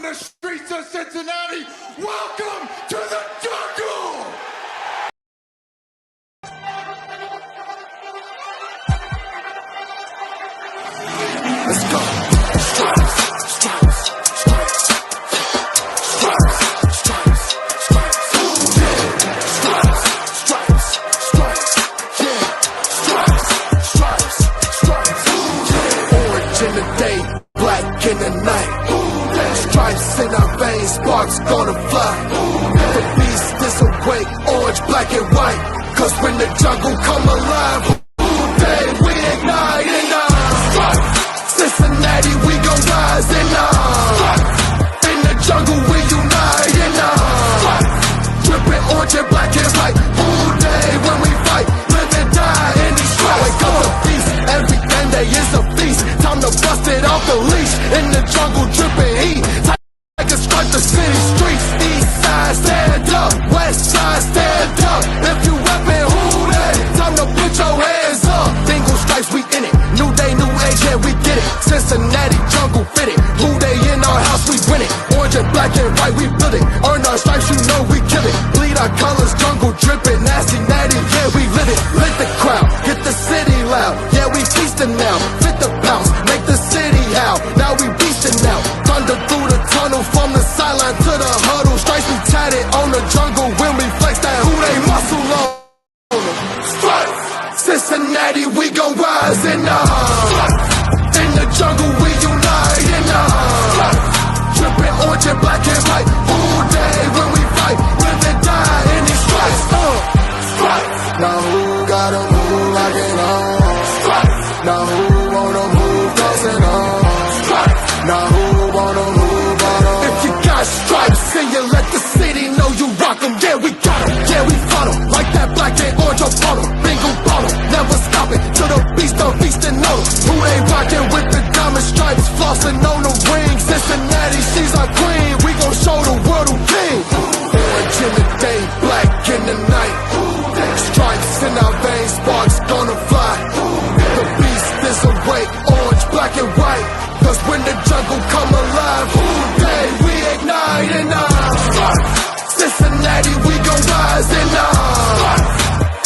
the streets of Cincinnati. Welcome to the jungle! Let's go. Stripes, stripes, stripes, stripes, stripes, stripes, yeah. Stripes, stripes, stripes, yeah. Stripes, stripes, stripes, yeah. Orange in the day, black in the night. Stripes in our veins, sparks gonna fly. The beast is awake, orange, black and white. Cause when the jungle come alive, day we ignite and Cincinnati, we gon' rise and in the jungle we unite and dripping orange and black and white. All day when we fight, live and die in these stripes. Wake up the beast, every day is a feast. Time to bust it off the leash. In the jungle dripping heat. Like a stripe the city streets. East side stand up, west side stand up. If you reppin' who that? Time to put your hands up. Dingle stripes, we in it. New day, new age, yeah, we get it. Cincinnati jungle fitted. Who they in our house, we win it. Orange and black and white, we build it. Earn our stripes, you know we kill it. Bleed our colors, jungle dripping. Nasty, natty, yeah, we live it. Lit the crowd, get the city loud. Yeah, we feasting now. Fit the bounce, make the city howl. Now we beastin' now. Thunder through the tunnel, from the sideline to the huddle. Stripes we tatted on the jungle when we flex that who they muscle on. Stripes, Cincinnati, we gon' rise and in the jungle we unite and dripping orange and black and white. All day when we fight, live and die in these stripes. Stripes. Now who gotta move like it on? Stripes. Now who wanna move crossing on? Stripes. Now who wanna move on? If you got stripes and you let the city know you rock 'em, yeah we got 'em, yeah we fought 'em. Like that black and orange upon 'em, bingo bottle, never stop it till the beast on feastin' on 'em. Who they rockin' with the diamond stripes, flossin' on the ring. Cincinnati, she's our queen, we gon' show the world who king. Orange in the day, black in the night. Stripes in our veins, sparks gonna fly. The beast is awake, orange, black and white. Cause when the jungle come alive, day we ignite and Cincinnati, we gon' rise and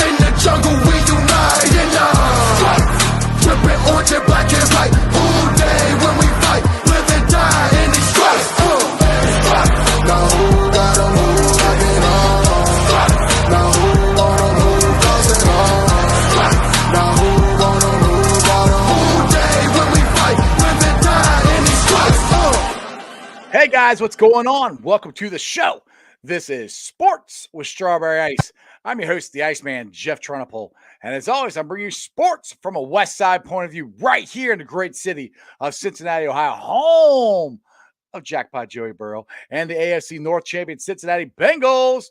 in the jungle we unite and dripping orange and black and white. All day when we fight, live and die in these stripes. Now who gotta move like it on? Now who wanna move crossing on? Now who wanna move on? All day when we fight, live and die in these stripes. Hey guys, what's going on? Welcome to the show. This is Sports with Strawberry Ice. I'm your host, the Iceman, Jeff Trunapole. And as always, I'm bringing you sports from a West Side point of view right here in the great city of Cincinnati, Ohio, home of Jackpot Joey Burrow and the AFC North champion Cincinnati Bengals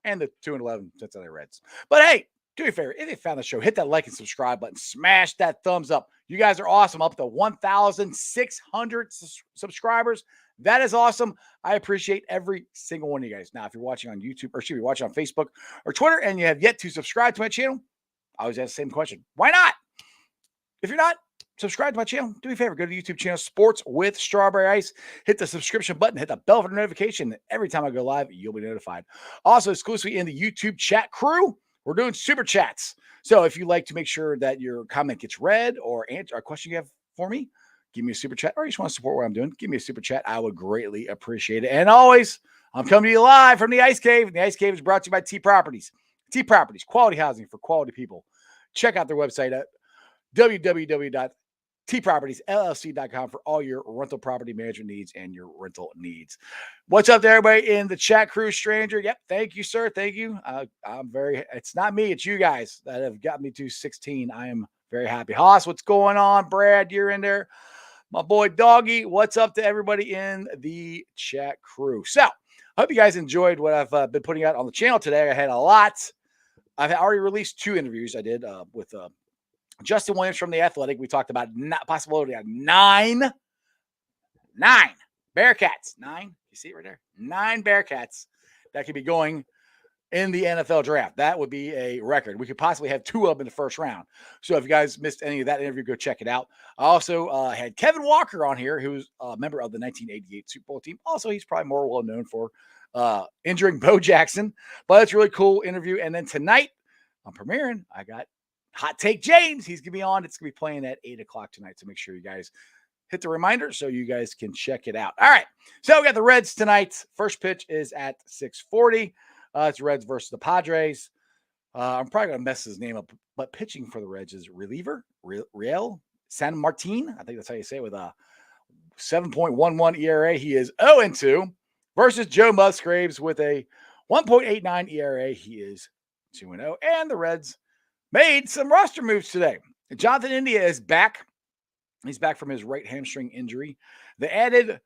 and the 2-11 Cincinnati Reds. But hey, do me a favor. If you found the show, hit that like and subscribe button. Smash that thumbs up. You guys are awesome. Up to 1,600 subscribers. That is awesome. I appreciate every single one of you guys. Now, if you're watching on YouTube or should be watching on Facebook or Twitter and you have yet to subscribe to my channel, I always ask the same question. Why not? If you're not, subscribe to my channel. Do me a favor. Go to the YouTube channel, Sports with Strawberry Ice. Hit the subscription button. Hit the bell for notification. Every time I go live, you'll be notified. Also, exclusively in the YouTube chat crew, we're doing super chats. So if you like to make sure that your comment gets read or answer a question you have for me, give me a super chat, or you just want to support what I'm doing, give me a super chat. I would greatly appreciate it. And always, I'm coming to you live from the Ice Cave. And the Ice Cave is brought to you by T Properties. T Properties, quality housing for quality people. Check out their website at www.tpropertiesllc.com for all your rental property management needs and your rental needs. What's up to everybody in the chat crew, stranger? Yep, thank you, sir. Thank you. It's not me, it's you guys that have got me to 16. I am very happy. Haas, what's going on? Brad, you're in there. My boy Doggy, what's up to everybody in the chat crew? So, I hope you guys enjoyed what I've been putting out on the channel today. I had a lot. I've already released 2 interviews I did with Justin Williams from The Athletic. We talked about possibility of 9 Bearcats. 9, you see it right there? 9 Bearcats that could be going in the NFL draft. That would be a record. We could possibly have 2 of them in the first round. So if you guys missed any of that interview, go check it out. I also had Kevin Walker on here, who's a member of the 1988 Super Bowl team. Also, he's probably more well known for injuring Bo Jackson, but it's a really cool interview. And then tonight on premiering, I got Hot Take James. He's going to be on. It's going to be playing at 8 o'clock tonight. So make sure you guys hit the reminder so you guys can check it out. All right. So we got the Reds tonight. First pitch is at 6:40. It's Reds versus the Padres. I'm probably going to mess his name up, but pitching for the Reds is reliever Riel San Martin. I think that's how you say it, with a 7.11 ERA. He is 0-2 versus Joe Musgraves with a 1.89 ERA. He is 2-0. And the Reds made some roster moves today. Jonathan India is back. He's back from his right hamstring injury. They added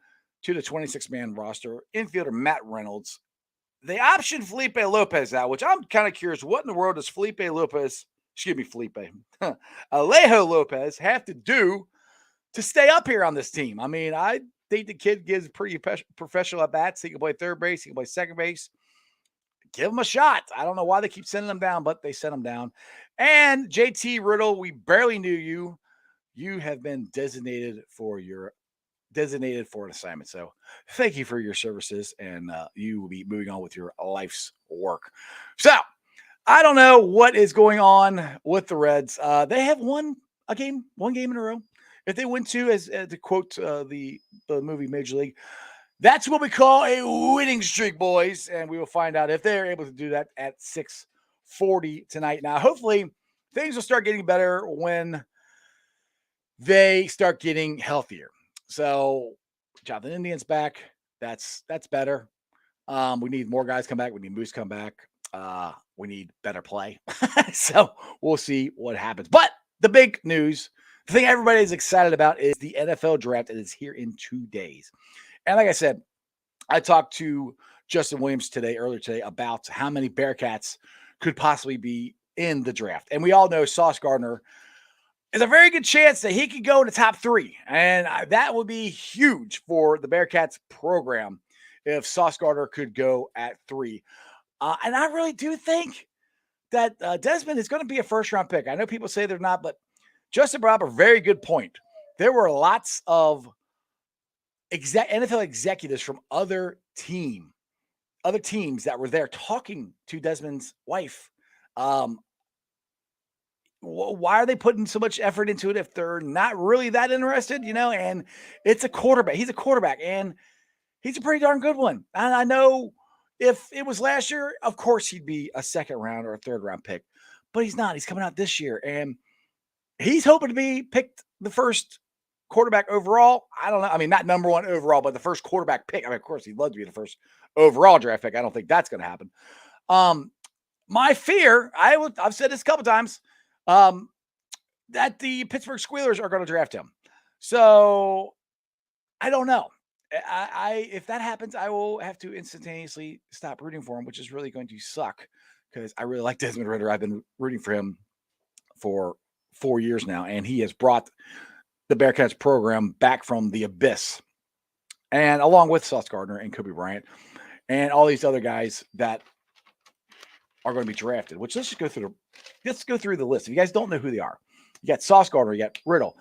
to the 26-man roster infielder Matt Reynolds. They optioned Felipe Lopez out, which I'm kind of curious. What in the world does Alejo Lopez have to do to stay up here on this team? I mean, I think the kid gives pretty professional at bats. He can play third base. He can play second base. Give him a shot. I don't know why they keep sending him down, but they sent him down. And JT Riddle, we barely knew you. You have been designated for an assignment. So thank you for your services, and you will be moving on with your life's work. So I don't know what is going on with the Reds. They have won one game in a row. If they win 2, as to quote the movie Major League, that's what we call a winning streak, boys. And we will find out if they're able to do that at 6:40 tonight. Now, hopefully things will start getting better when they start getting healthier. So Jonathan Indian's back. That's better. We need more guys come back. We need Moose come back. We need better play. So we'll see what happens. But the big news, the thing everybody is excited about, is the NFL draft. It is here in 2 days. And like I said, I talked to Justin Williams earlier today, about how many Bearcats could possibly be in the draft. And we all know Sauce Gardner is a very good chance that he could go in the top 3. And that would be huge for the Bearcats program if Sauce Gardner could go at 3. And I really do think that Desmond is going to be a first-round pick. I know people say they're not, but Justin brought up a very good point. There were lots of NFL executives from other teams that were there talking to Desmond's wife. Why are they putting so much effort into it if they're not really that interested, And it's a quarterback. He's a quarterback, and he's a pretty darn good one. And I know if it was last year, of course he'd be a second round or a third round pick, but he's not. He's coming out this year, and he's hoping to be picked the first quarterback overall. I don't know. I mean, not number 1 overall, but the first quarterback pick. I mean, of course, he'd love to be the first overall draft pick. I don't think that's going to happen. My fear, I've said this a couple times, that the Pittsburgh Steelers are going to draft him. So I don't know. If that happens, I will have to instantaneously stop rooting for him, which is really going to suck, because I really like Desmond Ridder. I've been rooting for him for 4 years now, and he has brought the Bearcats program back from the abyss, and along with Sauce Gardner and Kobe Bryant and all these other guys that are going to be drafted. Which let's go through the list. If you guys don't know who they are, you got Sauce Gardner, you got Riddle,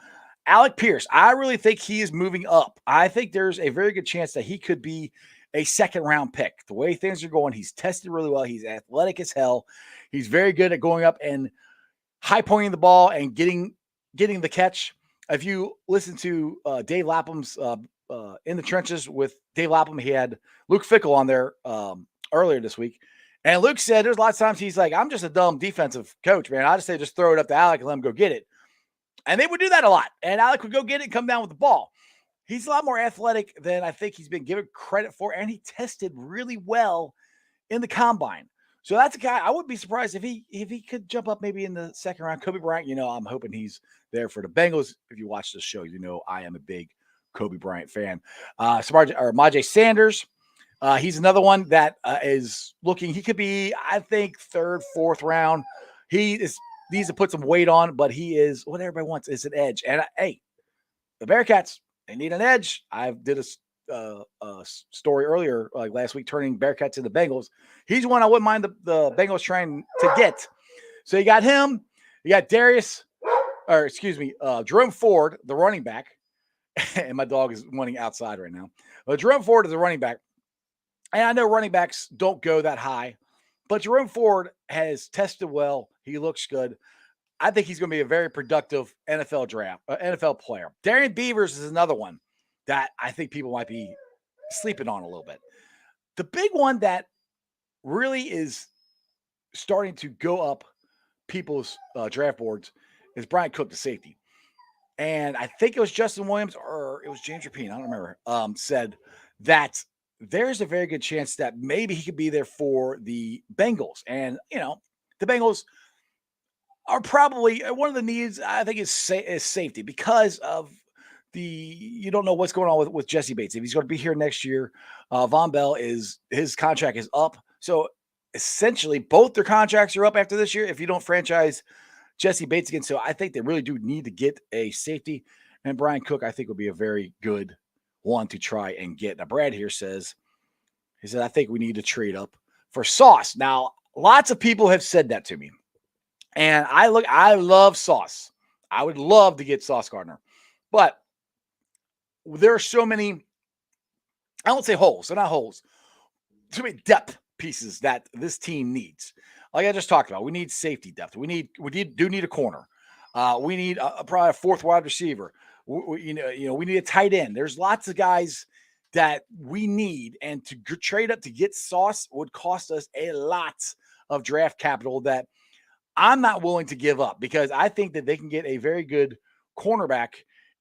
Alec Pierce. I really think he is moving up. I think there's a very good chance that he could be a second-round pick. The way things are going, he's tested really well. He's athletic as hell. He's very good at going up and high-pointing the ball and getting the catch. If you listen to Dave Lapham's In the Trenches with Dave Lapham, he had Luke Fickell on there earlier this week. And Luke said there's lots of times he's like, I'm just a dumb defensive coach, man. I just say just throw it up to Alec and let him go get it. And they would do that a lot. And Alec would go get it and come down with the ball. He's a lot more athletic than I think he's been given credit for. And he tested really well in the combine. So that's a guy I would be surprised if he could jump up maybe in the second round. Kobe Bryant, I'm hoping he's there for the Bengals. If you watch this show, I am a big Kobe Bryant fan. Majay Sanders, he's another one that is looking. He could be, I think, 3rd, 4th round. He needs to put some weight on, but he is what everybody wants is an edge. And hey, the Bearcats, they need an edge. I did a story earlier, like last week, turning Bearcats into Bengals. He's one I wouldn't mind the Bengals trying to get. So you got him. You got Jerome Ford, the running back. And my dog is running outside right now. Jerome Ford is a running back. And I know running backs don't go that high, but Jerome Ford has tested well. He looks good. I think he's going to be a very productive NFL player. Darian Beavers is another one that I think people might be sleeping on a little bit. The big one that really is starting to go up people's draft boards is Brian Cook, the safety. And I think it was Justin Williams or it was James Rapine, I don't remember, said that there's a very good chance that maybe he could be there for the Bengals. And, the Bengals are probably one of the needs, I think, is safety because of you don't know what's going on with Jesse Bates. If he's going to be here next year, Von Bell his contract is up. So essentially both their contracts are up after this year if you don't franchise Jesse Bates again. So I think they really do need to get a safety. And Brian Cook, I think, will be a very good one to try and get. Now, Brad here says, I think we need to trade up for Sauce. Now, lots of people have said that to me. And I love Sauce. I would love to get Sauce Gardner. But there are so many, I won't say holes. They're not holes. Too many depth pieces that this team needs. Like I just talked about, we need safety depth. We do need a corner. We need probably a fourth wide receiver. We need a tight end. There's lots of guys that we need, and to trade up to get Sauce would cost us a lot of draft capital that I'm not willing to give up, because I think that they can get a very good cornerback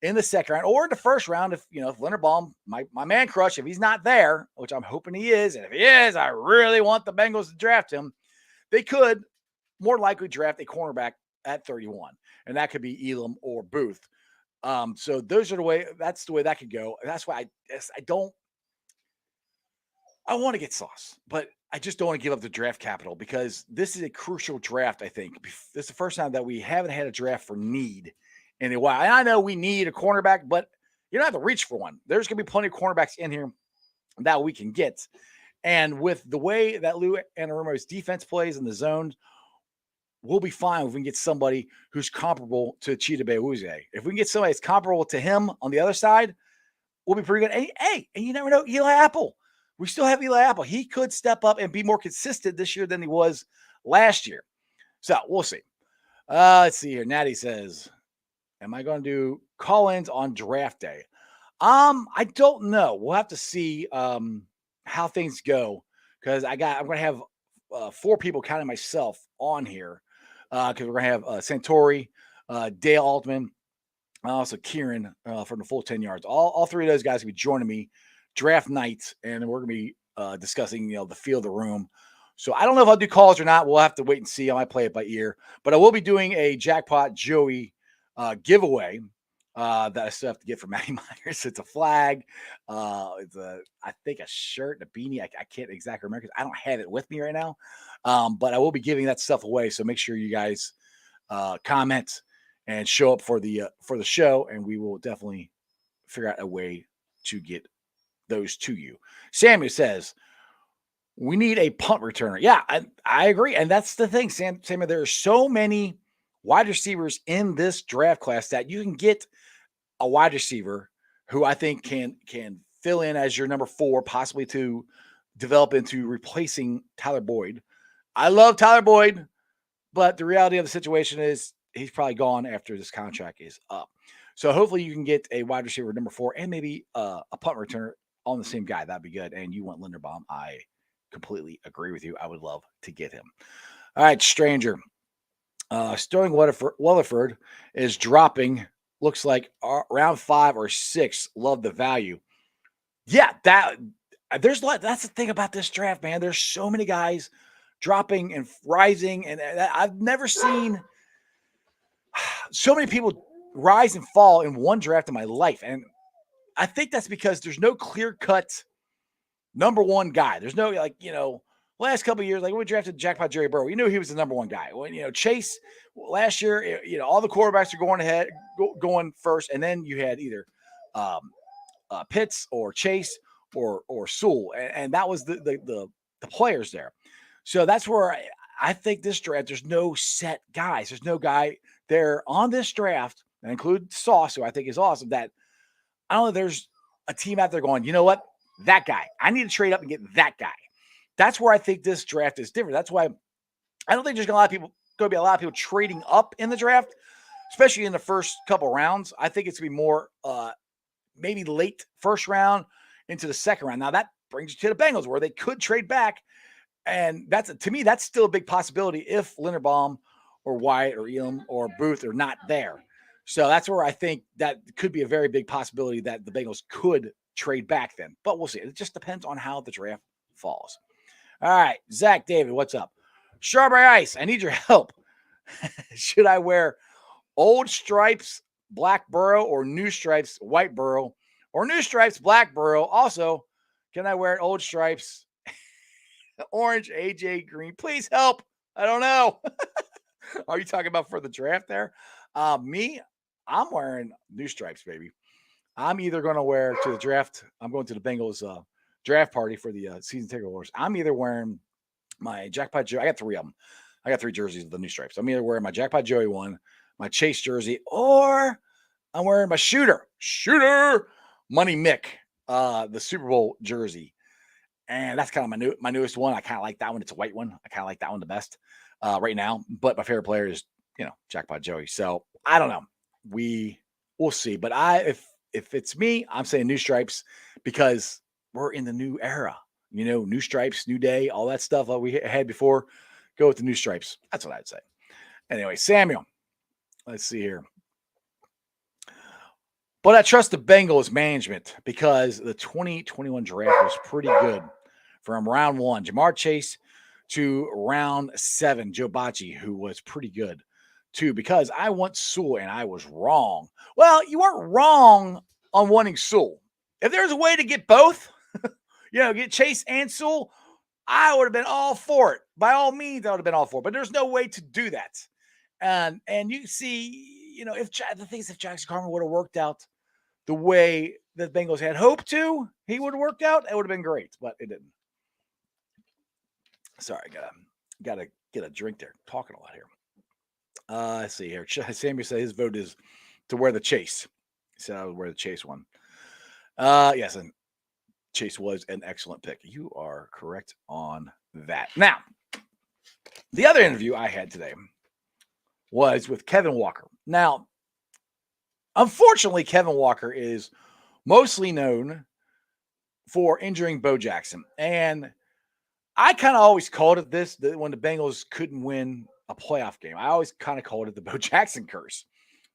in the second round or in the first round. If Leonard Baum, my man crush, if he's not there, which I'm hoping he is, and if he is, I really want the Bengals to draft him. They could more likely draft a cornerback at 31, and that could be Elam or Booth. So that's the way that could go. And that's why I want to get Sauce, but I just don't want to give up the draft capital, because this is a crucial draft. I think this is the first time that we haven't had a draft for need in a while. And I know we need a cornerback, but you don't have to reach for one. There's going to be plenty of cornerbacks in here that we can get. And with the way that Lou Anarumo's defense plays in the zone, we'll be fine if we can get somebody who's comparable to Cheetah Bewuze. If we can get somebody that's comparable to him on the other side, we'll be pretty good. And you never know, Eli Apple. We still have Eli Apple. He could step up and be more consistent this year than he was last year. So we'll see. Let's see here. Natty says, am I going to do call-ins on draft day? I don't know. We'll have to see how things go, because I'm going to have 4 people, counting myself, on here, because we're going to have Santori, Dale Altman, also Kieran from the Full 10 Yards. All 3 of those guys will be joining me draft night, and we're going to be discussing the feel of the room. So I don't know if I'll do calls or not. We'll have to wait and see. I might play it by ear, but I will be doing a Jackpot Joey giveaway that I still have to get from Matty Myers. It's a flag. It's I think a shirt, a beanie. I can't exactly remember because I don't have it with me right now. But I will be giving that stuff away. So make sure you guys comment and show up for the show, and we will definitely figure out a way to get those to you. Samuel says, we need a punt returner. Yeah, I agree. And that's the thing, Samuel, there are so many wide receivers in this draft class that you can get a wide receiver who I think can fill in as your number 4, possibly to develop into replacing Tyler Boyd. I love Tyler Boyd, but the reality of the situation is he's probably gone after this contract is up. So hopefully you can get a wide receiver number 4 and maybe a punt returner on the same guy. That'd be good. And you want Linderbaum. I completely agree with you. I would love to get him. All right, Stranger. Sterling Weatherford is dropping. Looks like round 5 or 6. Love the value. Yeah, that's the thing about this draft, man. There's so many guys dropping and rising, and I've never seen so many people rise and fall in one draft in my life. And I think that's because there's no clear-cut number 1 guy. There's no, last couple of years, like when we drafted Jackpot Jerry Burrow, you knew he was the number 1 guy. When, Chase last year, all the quarterbacks are going first, and then you had either Pitts or Chase or Sewell, and that was the players there. So that's where I think this draft, there's no set guys. There's no guy there on this draft, and include Sauce, who I think is awesome, that I don't know, there's a team out there going, you know what? That guy. I need to trade up and get that guy. That's where I think this draft is different. That's why I don't think there's going to be a lot of people trading up in the draft, especially in the first couple rounds. I think it's going to be more maybe late first round into the second round. Now that brings you to the Bengals, where they could trade back. And to me, that's still a big possibility if Linderbaum or Wyatt or Elam or Booth are not there. So that's where I think that could be a very big possibility that the Bengals could trade back then. But we'll see. It just depends on how the draft falls. All right, Zach David, what's up? Strawberry Ice, I need your help. Should I wear old stripes, black burrow, or new stripes, white burrow, or new stripes, black burrow? Also, can I wear old stripes, orange, AJ green? Please help. I don't know. Are you talking about for the draft there? Me, I'm wearing new stripes, baby. I'm either going to wear to the draft. I'm going to the Bengals draft party for the season ticket holders. I'm either wearing my Jackpot Joe. I got 3 of them. I got 3 jerseys of the new stripes. I'm either wearing my Jackpot Joey one, my Chase jersey, or I'm wearing my shooter Money Mick, the Super Bowl jersey. And that's kind of my newest one. I kind of like that one. It's a white one. I kind of like that one the best right now. But my favorite player is, Jackpot Joey. So I don't know. We'll see. But if it's me, I'm saying new stripes because we're in the new era. New stripes, new day, all that stuff like we had before. Go with the new stripes. That's what I'd say. Anyway, Samuel, let's see here. But I trust the Bengals management because the 2021 draft was pretty good from round 1. Jamar Chase to round 7. Joe Bacci, who was pretty good too, because I want Sewell and I was wrong. Well, you weren't wrong on wanting Sewell. If there's a way to get both, get Chase and Sewell, I would have been all for it. By all means, I would have been all for it. But there's no way to do that. And you see, if Jackson Carman would have worked out the way the Bengals had hoped to, he would have worked out. It would have been great, but it didn't. Sorry, gotta get a drink there. Talking a lot here. Let's see here. Sammy said his vote is to wear the Chase. He said I would wear the Chase one. Yes, and Chase was an excellent pick. You are correct on that. Now, the other interview I had today was with Kevin Walker. Now, unfortunately, Kevin Walker is mostly known for injuring Bo Jackson. And I kind of always called it this, that when the Bengals couldn't win a playoff game, I always kind of called it the Bo Jackson curse,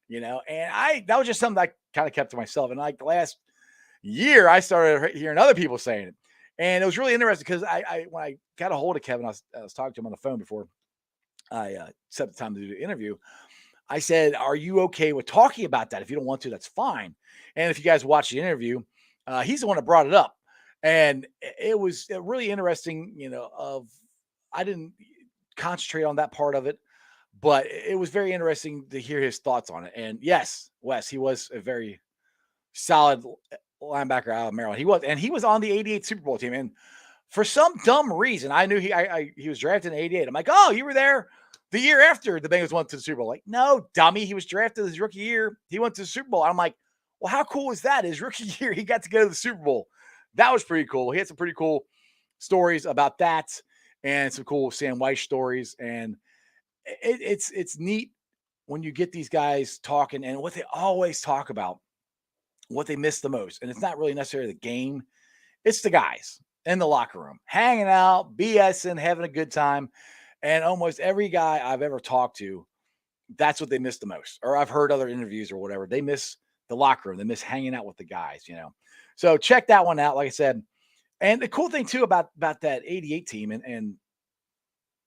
and that was just something I kind of kept to myself. And like the last year, I started hearing other people saying it. And it was really interesting because when I got a hold of Kevin, I was talking to him on the phone before I set the time to do the interview. I said, are you okay with talking about that? If you don't want to, that's fine. And if you guys watch the interview, he's the one that brought it up. And it was really interesting, I didn't concentrate on that part of it, but it was very interesting to hear his thoughts on it. And yes, Wes, he was a very solid linebacker out of Maryland. He was on the 88 Super Bowl team. And for some dumb reason, I knew he was drafted in 88. I'm like, oh, you were there the year after the Bengals went to the Super Bowl. Like, no, dummy. He was drafted his rookie year. He went to the Super Bowl. I'm like, well, how cool is that? His rookie year, he got to go to the Super Bowl. That was pretty cool. He had some pretty cool stories about that and some cool Sam Weiss stories. And it's neat when you get these guys talking and what they always talk about, what they miss the most. And it's not really necessarily the game. It's the guys in the locker room, hanging out, BSing, having a good time. And almost every guy I've ever talked to, that's what they miss the most. Or I've heard other interviews or whatever. They miss the locker room. They miss hanging out with the guys, So check that one out, like I said. And the cool thing, too, about that 88 team, and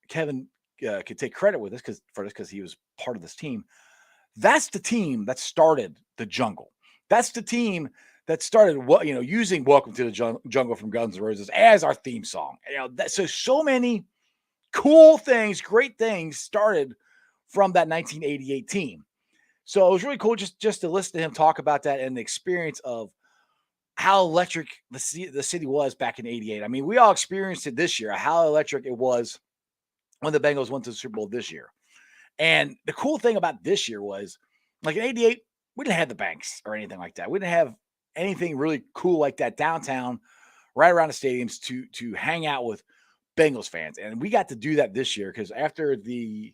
Kevin could take credit with this because he was part of this team. That's the team that started the jungle. That's the team that started using "Welcome to the Jungle" from Guns N' Roses as our theme song. So many cool things, great things started from that 1988 team. So it was really cool just to listen to him talk about that and the experience of how electric the city was back in '88. I mean, we all experienced it this year, how electric it was when the Bengals went to the Super Bowl this year. And the cool thing about this year was, like in '88, we didn't have the banks or anything like that. We didn't have anything really cool like that downtown, right around the stadiums to hang out with Bengals fans. And we got to do that this year because after the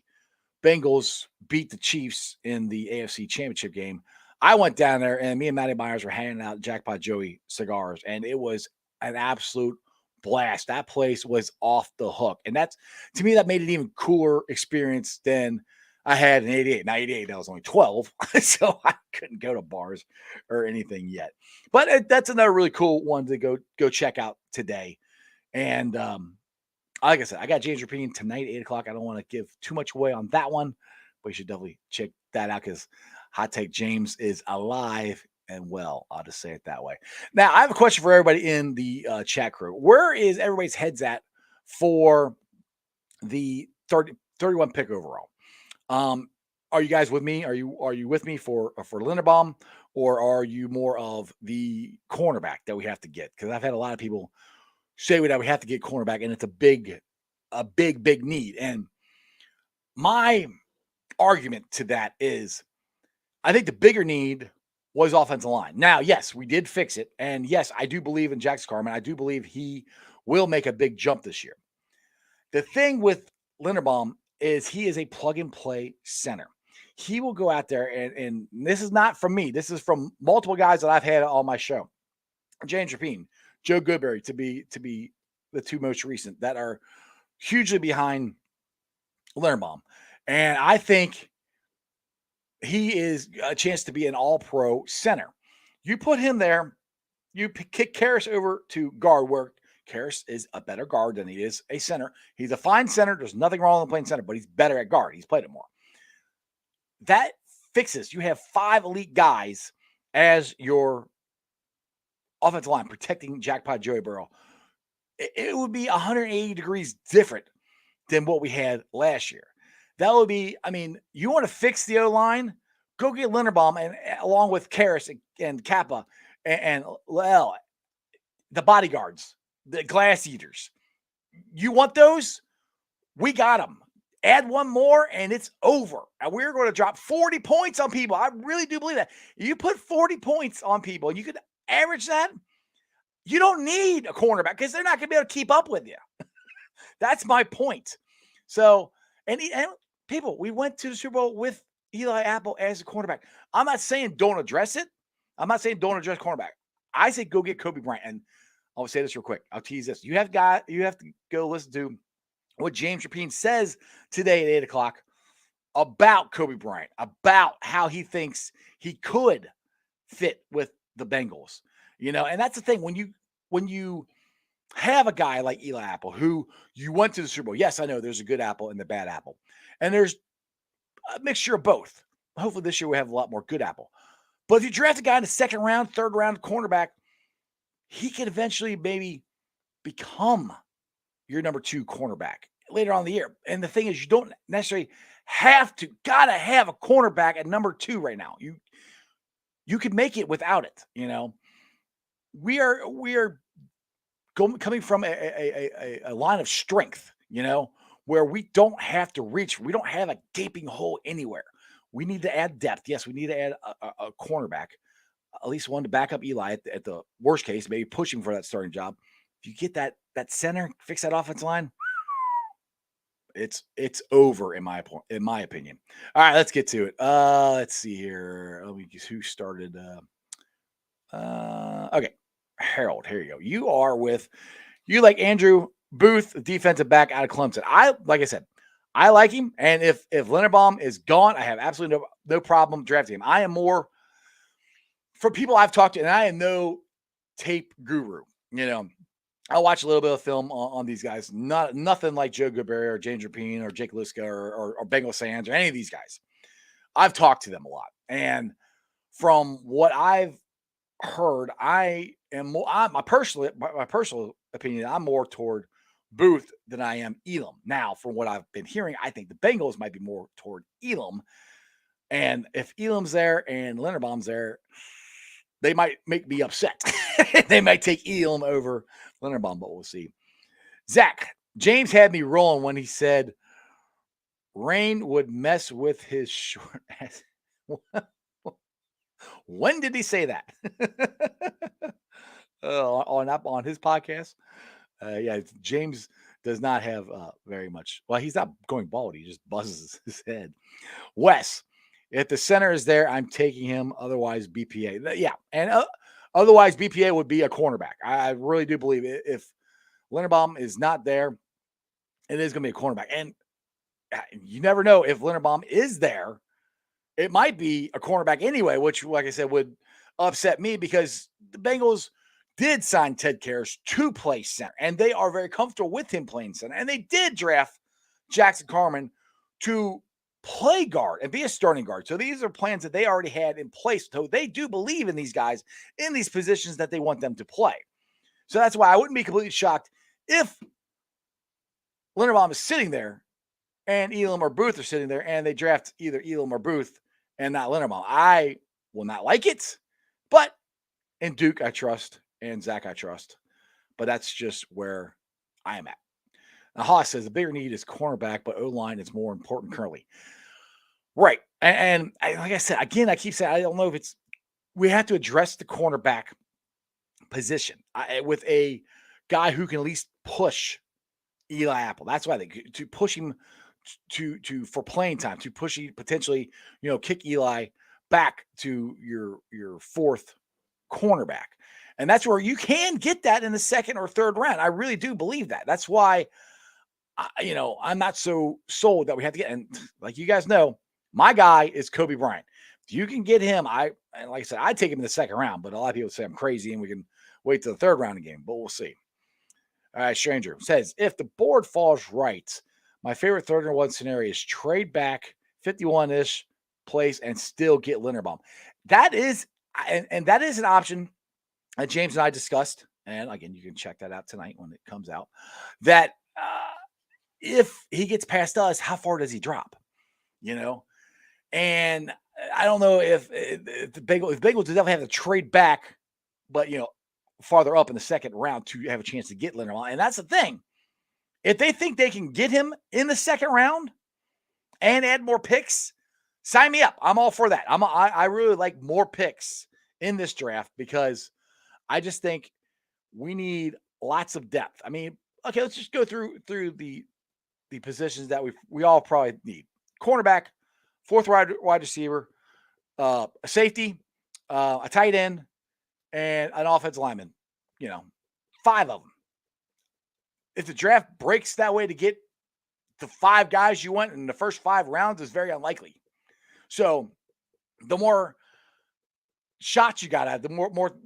Bengals beat the Chiefs in the AFC Championship game, I went down there and me and Matty Myers were hanging out at Jackpot Joey cigars, and it was an absolute blast. That place was off the hook, and that's to me that made it an even cooler experience than I had in '88. Now '88, I was only 12, so I couldn't go to bars or anything yet. But that's another really cool one to go check out today. And like I said, I got James Rapine tonight at 8:00. I don't want to give too much away on that one, but you should definitely check that out because Hot Take James is alive and well. I'll just say it that way. Now, I have a question for everybody in the chat crew. Where is everybody's heads at for the 31 pick overall? Are you guys with me? Are you with me for Linderbaum, or are you more of the cornerback that we have to get? Because I've had a lot of people say that we have to get cornerback, and it's a big need. And my argument to that is, I think the bigger need was offensive line. Now, yes, we did fix it, and yes, I do believe in Jax Carman. I do believe he will make a big jump this year. The thing with Linderbaum is he is a plug-and-play center. He will go out there, and this is not from me. This is from multiple guys that I've had on my show. James Rapine, Joe Goodberry, to be the two most recent that are hugely behind Linderbaum. And I think he is a chance to be an all-pro center. You put him there, you kick Karras over to guard, where Karras is a better guard than he is a center. He's a fine center. There's nothing wrong with playing center, but he's better at guard. He's played it more. That fixes. You have 5 elite guys as your offensive line protecting Jackpot Joey Burrow. It would be 180 degrees different than what we had last year. That would be, I mean, you want to fix the O-line, go get Linderbaum and along with Karras and Kappa and well, the bodyguards, the glass eaters. You want those? We got them. Add one more and it's over. And we're going to drop 40 points on people. I really do believe that. You put 40 points on people and you could average that. You don't need a cornerback because they're not going to be able to keep up with you. That's my point. So, and people, we went to the Super Bowl with Eli Apple as a cornerback. I'm not saying don't address it. I'm not saying don't address cornerback. I say go get Kobe Bryant. And I'll say this real quick. I'll tease this. You have to go listen to what James Rapine says today at 8:00 about Kobe Bryant, about how he thinks he could fit with the Bengals. You know, and that's the thing. When you have a guy like Eli Apple, who you went to the Super Bowl. Yes, I know there's a good apple and the bad apple. And there's a mixture of both. Hopefully this year we have a lot more good apple. But if you draft a guy in the second round, third round cornerback, he could eventually maybe become your number 2 cornerback later on in the year. And the thing is, you don't necessarily gotta have a cornerback at number 2 right now. You could make it without it. You know, we are coming from a line of strength, you know, where we don't have to reach. We don't have a gaping hole anywhere. We need to add depth. Yes, we need to add a cornerback, at least one to back up Eli at the worst case, maybe pushing for that starting job. If you get that center, fix that offensive line, it's over in my opinion. All right, let's get to it. Let's see here. Let me guess who started. Okay, Harold. Here you go. You like Andrew Booth, defensive back out of Clemson. Like I said, I like him, and if Linderbaum is gone, I have absolutely no problem drafting him. I am more for people I've talked to, and I am no tape guru. You know, I watch a little bit of film on these guys. Nothing like Joe Goodberry or James Rapine or Jake Liska or Bengal Sands or any of these guys. I've talked to them a lot, and from what I've heard, I am more. My personal opinion, I'm more toward Booth than I am Elam. Now, from what I've been hearing, I think the Bengals might be more toward Elam. And if Elam's there and Linderbaum's there, they might make me upset. They might take Elam over Linderbaum, but we'll see. Zach, James had me rolling when he said Rain would mess with his short ass. When did he say that? On his podcast? Yeah, James does not have very much. Well, he's not going bald. He just buzzes his head. Wes, if the center is there, I'm taking him. Otherwise, BPA. Yeah, and otherwise, BPA would be a cornerback. I really do believe it. If Linderbaum is not there, it is going to be a cornerback. And you never know if Linderbaum is there. It might be a cornerback anyway, which, like I said, would upset me because the Bengals did sign Ted Karras to play center, and they are very comfortable with him playing center. And they did draft Jackson Carman to play guard and be a starting guard. So these are plans that they already had in place. So they do believe in these guys in these positions that they want them to play. So that's why I wouldn't be completely shocked if Linderbaum is sitting there and Elam or Booth are sitting there and they draft either Elam or Booth and not Linderbaum. I will not like it, but in Duke, I trust, and Zach, I trust. But that's just where I am at. Now, Haas says the bigger need is cornerback, but O-line is more important currently. Right. And like I said, again, I keep saying, I don't know if it's, we have to address the cornerback position with a guy who can at least push Eli Apple. That's why to push him to for playing time, to push him potentially, kick Eli back to your fourth cornerback. And that's where you can get that in the second or third round. I really do believe that. That's why, I'm not so sold that we have to get, and like you guys know, my guy is Kobe Bryant. If you can get him, like I said, I'd take him in the second round, but a lot of people say I'm crazy and we can wait till the third round game, but we'll see. All right, Stranger says, if the board falls right, my favorite 3rd-and-1 scenario is trade back 51-ish place and still get Linderbaum. That is, and that is an option that James and I discussed. And again, you can check that out tonight when it comes out. That if he gets past us, how far does he drop? And I don't know if the Bengals definitely have to trade back, but farther up in the second round to have a chance to get Linderbaum. And that's the thing. If they think they can get him in the second round and add more picks, sign me up. I'm all for that. I really like more picks in this draft because I just think we need lots of depth. I mean, okay, let's just go through the positions that we all probably need. Cornerback, 4th wide receiver, a safety, a tight end, and an offensive lineman. 5 of them. If the draft breaks that way to get the 5 guys you want in the first 5 rounds is very unlikely. So the more shots you got at, the more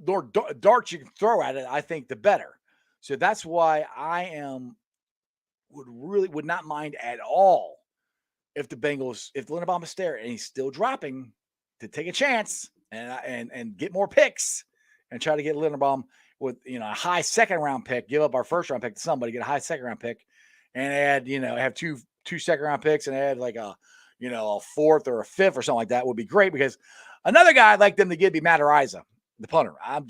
darts you can throw at it, I think the better. So that's why I would not mind at all if the Bengals, if Linderbaum is there and he's still dropping, to take a chance and get more picks and try to get Linderbaum with a high 2nd round pick, give up our 1st round pick to somebody, get a high 2nd round pick, and add have two 2nd round picks and add like a 4th or a 5th or something like that would be great. Because another guy I'd like them to get be Matt Ariza, the punter. I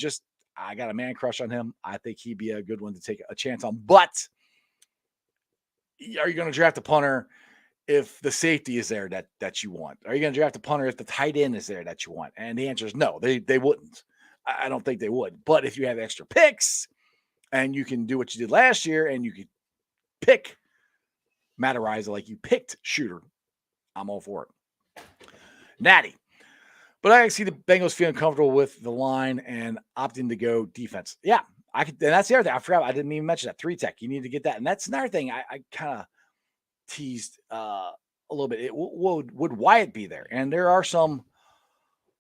got a man crush on him. I think he'd be a good one to take a chance on. But are you going to draft a punter if the safety is there that you want? Are you going to draft a punter if the tight end is there that you want? And the answer is no, they wouldn't. I don't think they would. But if you have extra picks and you can do what you did last year and you could pick Matt Ariza like you picked Shooter, I'm all for it. Natty. But I can see the Bengals feeling comfortable with the line and opting to go defense. Yeah, I could. And that's the other thing. I forgot. I didn't even mention that 3-tech. You need to get that. And that's another thing I kind of teased a little bit. Would Wyatt be there? And there are some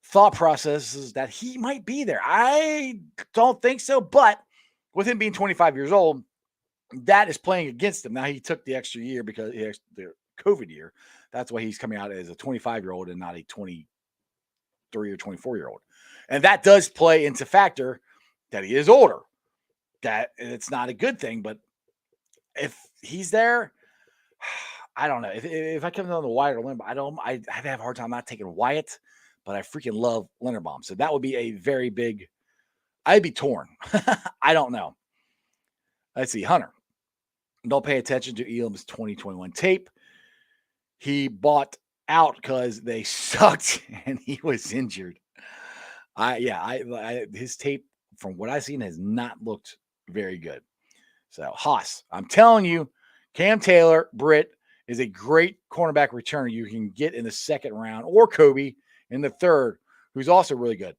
thought processes that he might be there. I don't think so. But with him being 25 years old, that is playing against him. Now, he took the extra year because the COVID year. That's why he's coming out as a 25-year-old and not a 23 or 24-year-old. And that does play into factor that he is older. That it's not a good thing, but if he's there, I don't know. If I come down the Wyatt or Limb, I'd have a hard time not taking Wyatt. but I freaking love Linderbaum. So that would be a very big, I'd be torn. I don't know. Let's see. Hunter. Don't pay attention to Elam's 2021 tape. He bought out because they sucked and he was injured. His tape, from what I've seen, has not looked very good. So Haas, I'm telling you, Cam Taylor, Britt, is a great cornerback returner you can get in the second round, or Kobe in the third, who's also really good.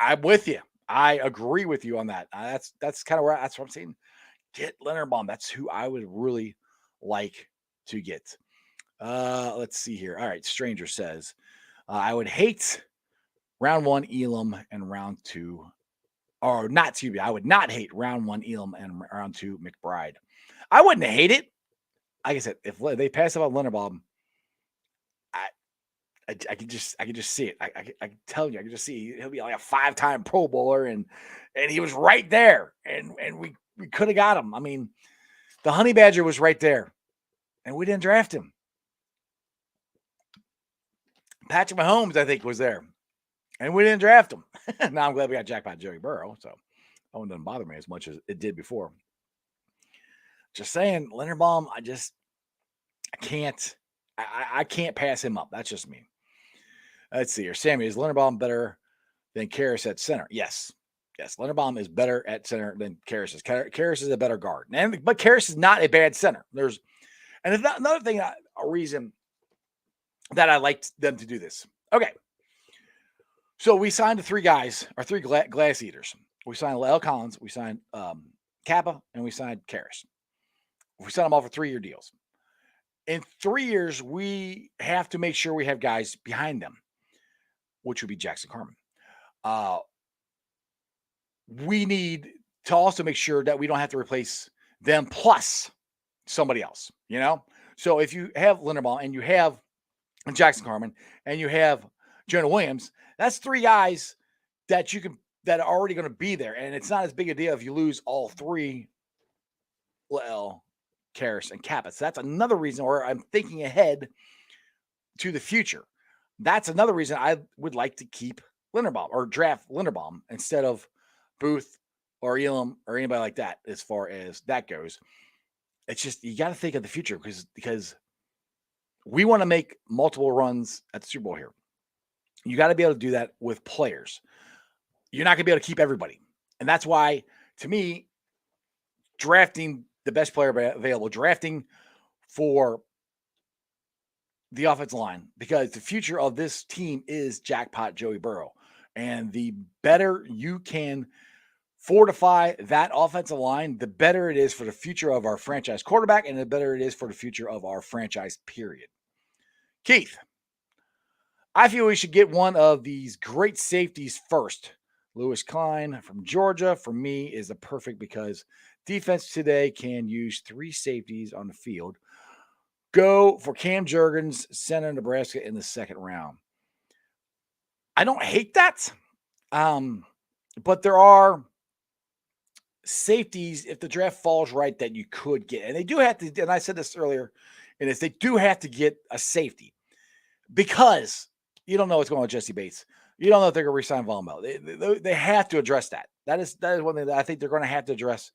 I'm with you. I agree with you on that. That's kind of where that's what I'm saying. Get Linderbaum. That's who I would really like to get. Let's see here. All right. Stranger says, I would hate round 1 Elam and round 2, or not to I would not hate round 1 Elam and round 2 McBride. I wouldn't hate it. Like I said, if they pass up on Linderbaum, I can just see it. I can tell you, I can just see he'll be like a 5-time Pro Bowler, and he was right there, and we could have got him. I mean, the Honey Badger was right there, and we didn't draft him. Patrick Mahomes, I think, was there, and we didn't draft him. Now I'm glad we got jackpot Joey Burrow, so that one doesn't bother me as much as it did before. Just saying, Linderbaum, I can't. I can't pass him up. That's just me. Let's see here. Sammy, is Linderbaum better than Karras at center? Yes. Linderbaum is better at center than Karras is. Karras is a better guard. But Karras is not a bad center. Another thing, a reason that I liked them to do this. Okay. So we signed the 3 guys, or 3 glass eaters. We signed L. Collins, we signed Kappa, and we signed Karras. We signed them all for 3-year deals. In 3 years, we have to make sure we have guys behind them, which would be Jackson Carman. We need to also make sure that we don't have to replace them plus somebody else, you know? So if you have Linderbaum and you have Jackson Carman and you have Jonah Williams, that's 3 guys that that are already going to be there. And it's not as big a deal if you lose all 3, well, Karras and Kappa. So that's another reason where I'm thinking ahead to the future. That's another reason I would like to keep Linderbaum or draft Linderbaum instead of Booth or Elam or anybody like that. As far as that goes, it's just, you got to think of the future because we want to make multiple runs at the Super Bowl here. You got to be able to do that with players. You're not going to be able to keep everybody. And that's why, to me, drafting the best player available, drafting for the offensive line, because the future of this team is jackpot Joey Burrow. And the better you can fortify that offensive line, the better it is for the future of our franchise quarterback, and the better it is for the future of our franchise, period. Keith, I feel we should get one of these great safeties first. Lewis Klein from Georgia, for me, is the perfect, because defense today can use 3 safeties on the field. Go for Cam Jurgens, center Nebraska, in the second round. I don't hate that, but there are safeties, if the draft falls right, that you could get. And they do have to, and I said this earlier, and they do have to get a safety, because you don't know what's going on with Jesse Bates. You don't know if they're going to re-sign Von Bell. They have to address that. That is one thing that I think they're going to have to address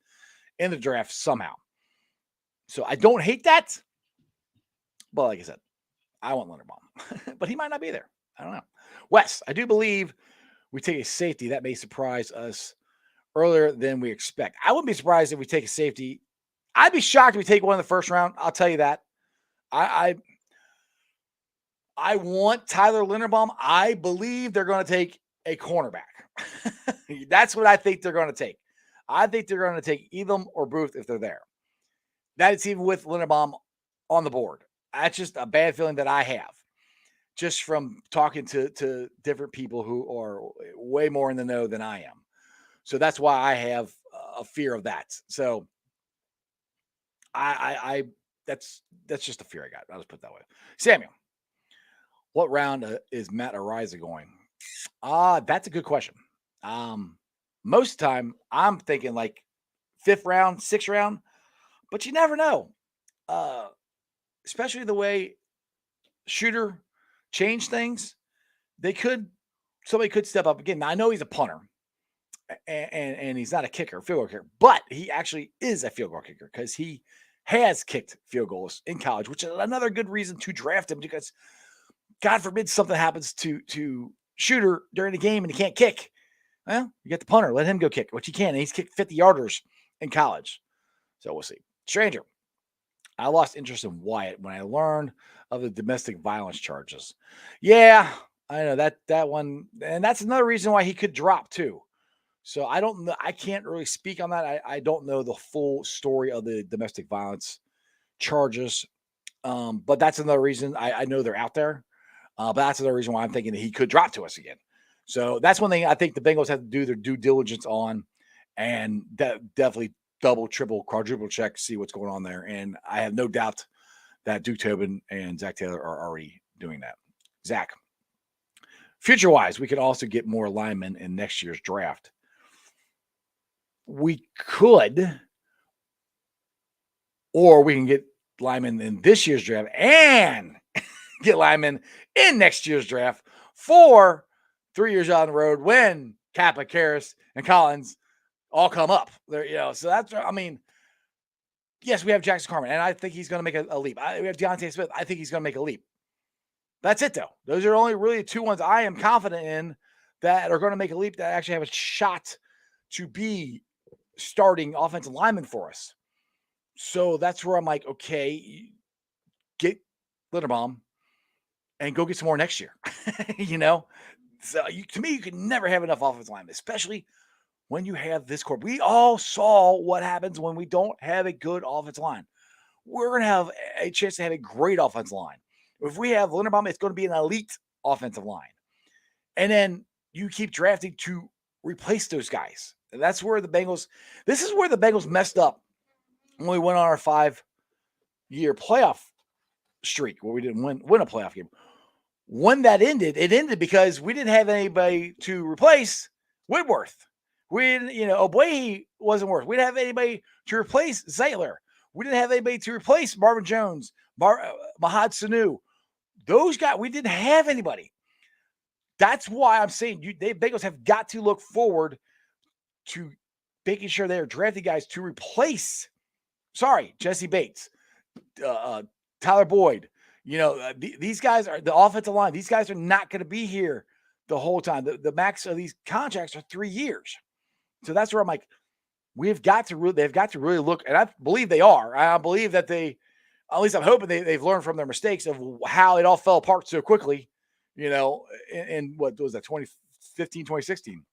in the draft somehow. So I don't hate that. But like I said, I want Linderbaum. But he might not be there. I don't know. Wes, I do believe we take a safety. That may surprise us earlier than we expect. I wouldn't be surprised if we take a safety. I'd be shocked if we take one in the first round. I'll tell you that. I want Tyler Linderbaum. I believe they're going to take a cornerback. That's what I think they're going to take. I think they're going to take Elam or Booth if they're there. That's even with Linderbaum on the board. That's just a bad feeling that I have, just from talking to different people who are way more in the know than I am. So that's why I have a fear of that. So I that's just a fear I got. I'll just put it that way. Samuel, what round is Matt Ariza going? That's a good question. Most of the time I'm thinking like 5th round, 6th round, but you never know. Especially the way Shooter changed things. somebody could step up again. Now, I know he's a punter and he's not a field goal kicker, but he actually is a field goal kicker because he has kicked field goals in college, which is another good reason to draft him because God forbid something happens to Shooter during the game and he can't kick. Well, you get the punter, let him go kick, which he can. And he's kicked 50-yarders in college. So we'll see. Stranger, I lost interest in Wyatt when I learned of the domestic violence charges. Yeah, I know that one, and that's another reason why he could drop too. So I don't know. I can't really speak on that. I don't know the full story of the domestic violence charges. But that's another reason I know they're out there. But that's another reason why I'm thinking that he could drop to us again. So that's one thing I think the Bengals have to do their due diligence on, and definitely double, triple, quadruple check, see what's going on there. And I have no doubt that Duke Tobin and Zach Taylor are already doing that. Zach, future-wise, we could also get more linemen in next year's draft. We could, or we can get linemen in this year's draft and get linemen in next year's draft for 3 years on the road when Kappa, Karras, and Collins all come up. There, so that's, I mean, yes, we have Jackson Carman, and I think he's going to make a leap. We have Deontay Smith. I think he's going to make a leap. That's it, though. Those are only really the two ones I am confident in that are going to make a leap that actually have a shot to be starting offensive linemen for us. So that's where I'm like, okay, get Linderbaum and go get some more next year. So to me, you can never have enough offensive linemen, especially when you have this core. We all saw what happens when we don't have a good offensive line. We're going to have a chance to have a great offensive line. If we have Linderbaum, it's going to be an elite offensive line. And then you keep drafting to replace those guys. And that's where this is where the Bengals messed up when we went on our 5-year playoff streak where we didn't win a playoff game. When that ended, it ended because we didn't have anybody to replace Whitworth. Oboye wasn't worth. We didn't have anybody to replace Zeitler. We didn't have anybody to replace Marvin Jones, Mahad Sanu. Those guys, we didn't have anybody. That's why I'm saying the Bengals have got to look forward to making sure they are drafting guys to replace, Jesse Bates, Tyler Boyd. These guys are the offensive line. These guys are not going to be here the whole time. The max of these contracts are 3 years. So that's where I'm like, they've got to really look, and I believe they are. I believe that at least I'm hoping they've learned from their mistakes of how it all fell apart so quickly, in what was that, 2015, 2016.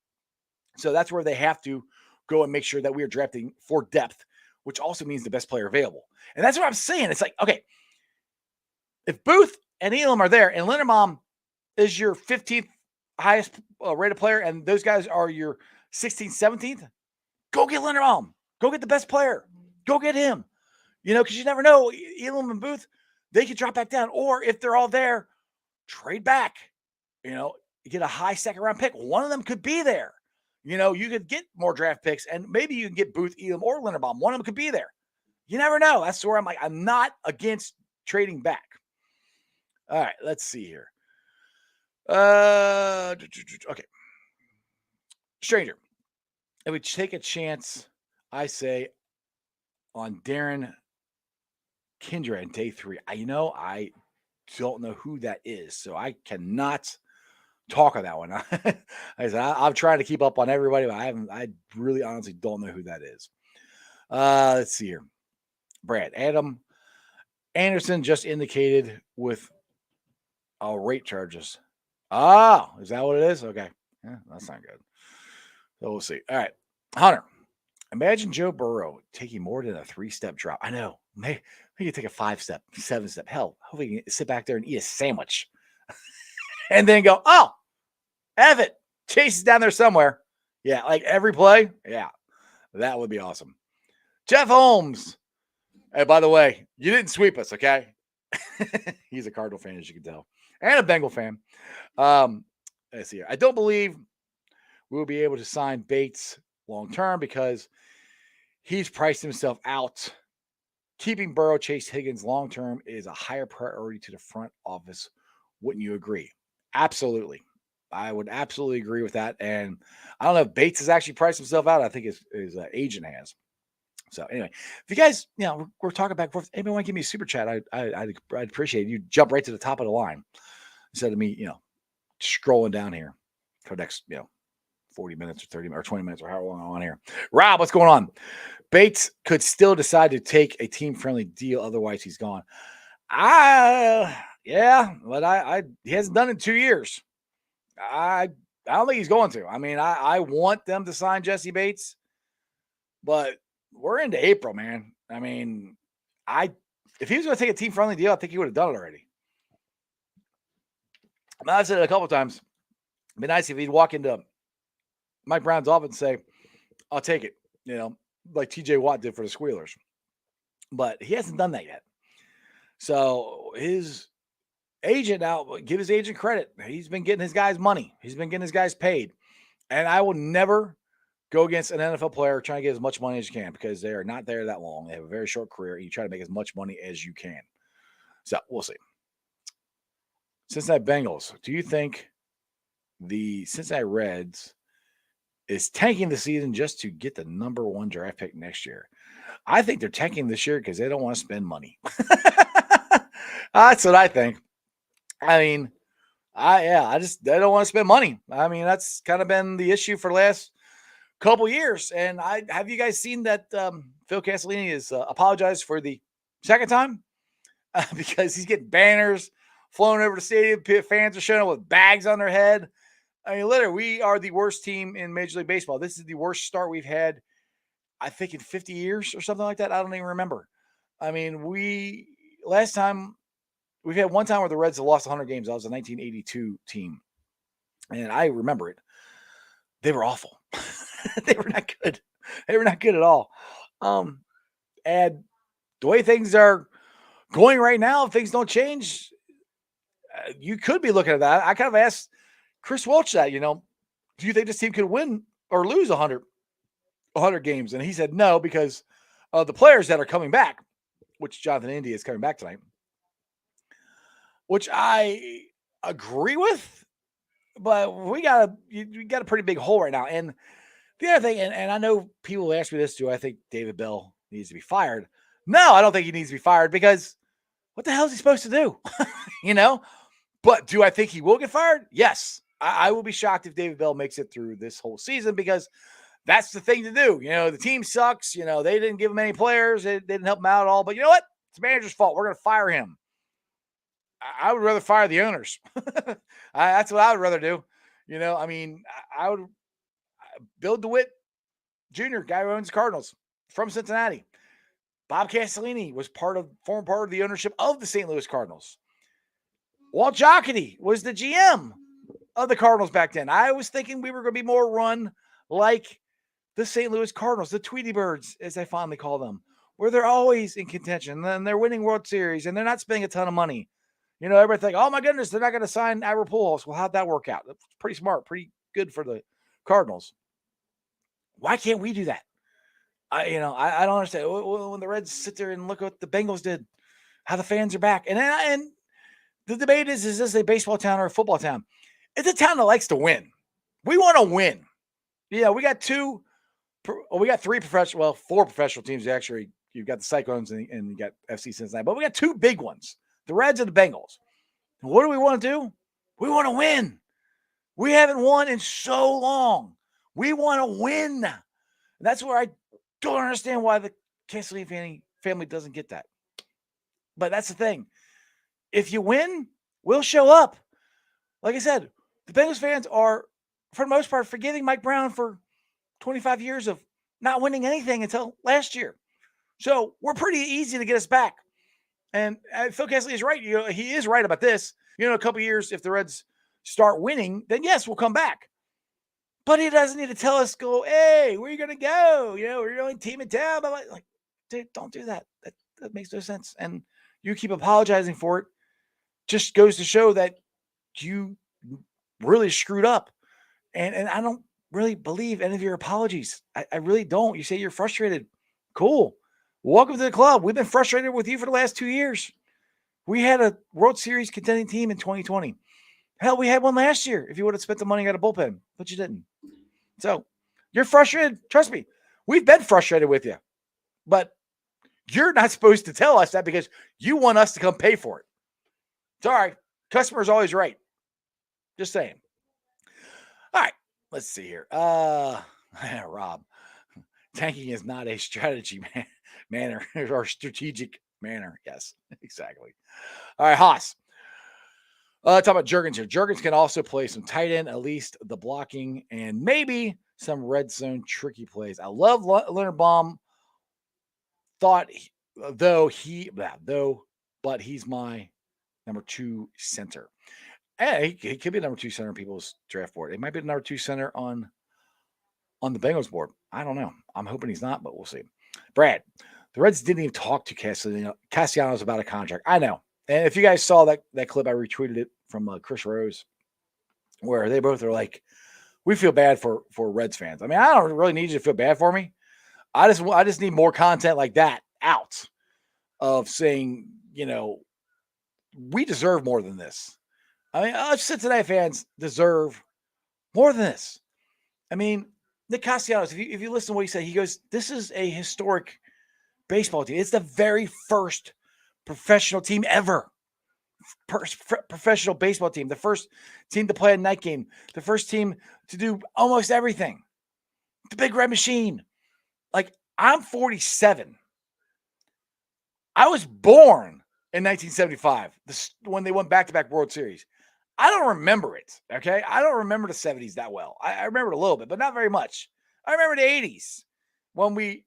So that's where they have to go and make sure that we are drafting for depth, which also means the best player available. And that's what I'm saying. It's like, okay, if Booth and Elam are there and Linderbaum is your 15th highest rated player and those guys are your 16th, 17th, go get Linderbaum. Go get the best player. Go get him. Because you never know. Elam and Booth, they could drop back down. Or if they're all there, trade back. Get a high second-round pick. One of them could be there. You could get more draft picks, and maybe you can get Booth, Elam, or Linderbaum. One of them could be there. You never know. That's where I'm like, I'm not against trading back. All right, let's see here. Okay. Stranger, if we take a chance, I say, on Darren Kindred in day 3. I don't know who that is, so I cannot talk on that one. I'm trying to keep up on everybody, but I really honestly don't know who that is. Let's see here. Brad, Adam Anderson just indicated with rape charges. Oh, is that what it is? Okay. Yeah, that's not good. So we'll see. All right. Hunter, imagine Joe Burrow taking more than a 3-step drop. I know. Maybe he could take a 5-step, 7-step. Hell, hopefully he can sit back there and eat a sandwich. And then go, oh, Evan, Chase is down there somewhere. Yeah, like every play. Yeah, that would be awesome. Jeff Holmes. Hey, by the way, you didn't sweep us, okay? He's a Cardinal fan, as you can tell, and a Bengal fan. Let's see here. I don't believe we will be able to sign Bates long-term because he's priced himself out. Keeping Burrow, Chase, Higgins long-term is a higher priority to the front office. Wouldn't you agree? Absolutely. I would absolutely agree with that. And I don't know if Bates has actually priced himself out. I think his agent has. So anyway, if you guys, we're talking back and forth. Anybody want to give me a super chat? I'd appreciate it. You jump right to the top of the line instead of me, scrolling down here for the next, 40 minutes or 30 or 20 minutes or however long I'm on here. Rob, what's going on? Bates could still decide to take a team-friendly deal. Otherwise, he's gone. Yeah, but he hasn't done it in 2 years. I don't think he's going to. I mean, I want them to sign Jesse Bates, but we're into April, man. I mean, if he was going to take a team-friendly deal, I think he would have done it already. I've said it a couple of times. It'd be nice if he'd walk into Mike Brown's office and say, I'll take it, like TJ Watt did for the Squealers. But he hasn't done that yet. So his agent now, give his agent credit. He's been getting his guys money. He's been getting his guys paid. And I will never go against an NFL player trying to get as much money as you can because they are not there that long. They have a very short career. And you try to make as much money as you can. So we'll see. Cincinnati Bengals. Do you think the Cincinnati Reds is tanking the season just to get the number 1 draft pick next year? I think they're tanking this year because they don't want to spend money. That's what I think. I mean, they don't want to spend money. I mean, that's kind of been the issue for the last couple years. And have you guys seen that Phil Castellini has apologized for the second time because he's getting banners flown over the stadium. Fans are showing up with bags on their head. I mean, literally, we are the worst team in Major League Baseball. This is the worst start we've had, I think, in 50 years or something like that. I don't even remember. I mean, last time, we've had one time where the Reds have lost 100 games. That was a 1982 team. And I remember it. They were awful. They were not good. They were not good at all. And the way things are going right now, if things don't change, you could be looking at that. I kind of asked Chris Welch that, do you think this team could win or lose 100 games? And he said no, because of the players that are coming back, which Jonathan India is coming back tonight, which I agree with, but we got a pretty big hole right now. And the other thing, and I know people have asked me this too, I think David Bell needs to be fired. No, I don't think he needs to be fired because what the hell is he supposed to do? But do I think he will get fired? Yes. I will be shocked if David Bell makes it through this whole season because that's the thing to do. The team sucks. They didn't give him any players. They didn't help him out at all. But you know what? It's the manager's fault. We're going to fire him. I would rather fire the owners. That's what I would rather do. I would. Bill DeWitt Jr., guy who owns the Cardinals, from Cincinnati. Bob Castellini was former part of the ownership of the St. Louis Cardinals. Walt Jocketty was the GM of the Cardinals back then. I was thinking we were going to be more run like the St. Louis Cardinals, the Tweety Birds, as I fondly call them, where they're always in contention and they're winning World Series and they're not spending a ton of money. Everybody think, oh my goodness, they're not going to sign Ira Pujols. Well, how'd that work out? That's pretty smart, pretty good for the Cardinals. Why can't we do that? I don't understand. When the Reds sit there and look at what the Bengals did, how the fans are back. And the debate is this a baseball town or a football town? It's a town that likes to win. We want to win. We got four professional teams. Actually, you've got the Cyclones and you got FC Cincinnati, but we got two big ones, the Reds and the Bengals. And what do we want to do? We want to win. We haven't won in so long. We want to win. And that's where I don't understand why the Castellini family doesn't get that. But that's the thing. If you win, we'll show up. Like I said, the Bengals fans are, for the most part, forgiving Mike Brown for 25 years of not winning anything until last year. So we're pretty easy to get us back. And Phil Castellini is right. He is right about this. A couple of years, if the Reds start winning, then yes, we'll come back. But he doesn't need to tell us, hey, where are you going to go? We're the only team in town. Like, dude, don't do that. That makes no sense. And you keep apologizing for it. Just goes to show that you really screwed up. And I don't really believe any of your apologies. I really don't. You say you're frustrated. Cool. Welcome to the club. We've been frustrated with you for the last 2 years. We had a World Series contending team in 2020. Hell, we had one last year if you would have spent the money on a bullpen, but you didn't. So you're frustrated. Trust me, we've been frustrated with you, but you're not supposed to tell us that because you want us to come pay for it. It's all right. Customer's always right. Just saying. All right, let's see here. Rob, tanking is not a strategy manner or strategic manner. Yes, exactly. All right, Haas. Talk about Jurgens here. Jurgens can also play some tight end, at least the blocking, and maybe some red zone tricky plays. I love Leonard Baum. But he's my number 2 center. And he could be number 2 center in people's draft board. It might be the number 2 center on the Bengals board. I don't know. I'm hoping he's not, but we'll see. Brad, the Reds didn't even talk to Castellanos about a contract. I know. And if you guys saw that clip, I retweeted it from Chris Rose, where they both are like, we feel bad for Reds fans. I mean, I don't really need you to feel bad for me. I just need more content like that out of saying, we deserve more than this. I mean, us Cincinnati fans deserve more than this. I mean, Nick Castellanos, if you listen to what he said, he goes, this is a historic baseball team. It's the very first professional team ever. Professional baseball team. The first team to play a night game. The first team to do almost everything. The Big Red Machine. Like, I'm 47. I was born in 1975 when they won back-to-back World Series. I don't remember it, okay? I don't remember the 70s that well. I remember it a little bit, but not very much. I remember the 80s when we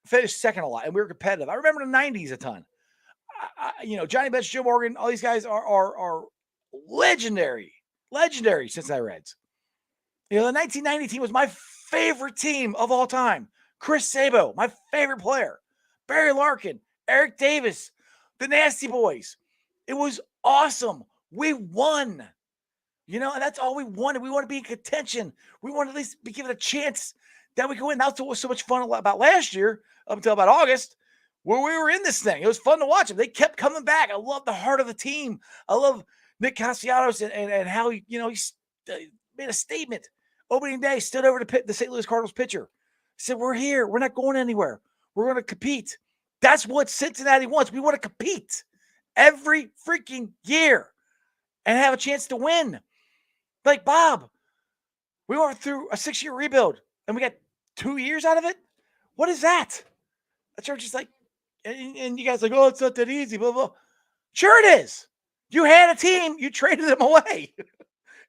finished second a lot and we were competitive. I remember the 90s a ton. Johnny Bench, Joe Morgan, all these guys are legendary Cincinnati Reds. The 1990 team was my favorite team of all time. Chris Sabo, my favorite player. Barry Larkin, Eric Davis, the Nasty Boys. It was awesome. We won. And that's all we wanted. We want to be in contention. We want to at least be given a chance that we can win. That's what was so much fun about last year, up until about August, where we were in this thing. It was fun to watch them. They kept coming back. I love the heart of the team. I love Nick Castellanos and how he made a statement. Opening day, stood over the St. Louis Cardinals pitcher. Said, we're here. We're not going anywhere. We're going to compete. That's what Cincinnati wants. We want to compete every freaking year and have a chance to win. Like, Bob, we went through a 6-year rebuild and we got 2 years out of it. What is that? The church is like, and you guys are like, oh, it's not that easy, blah, blah. Sure it is. You had a team. You traded them away.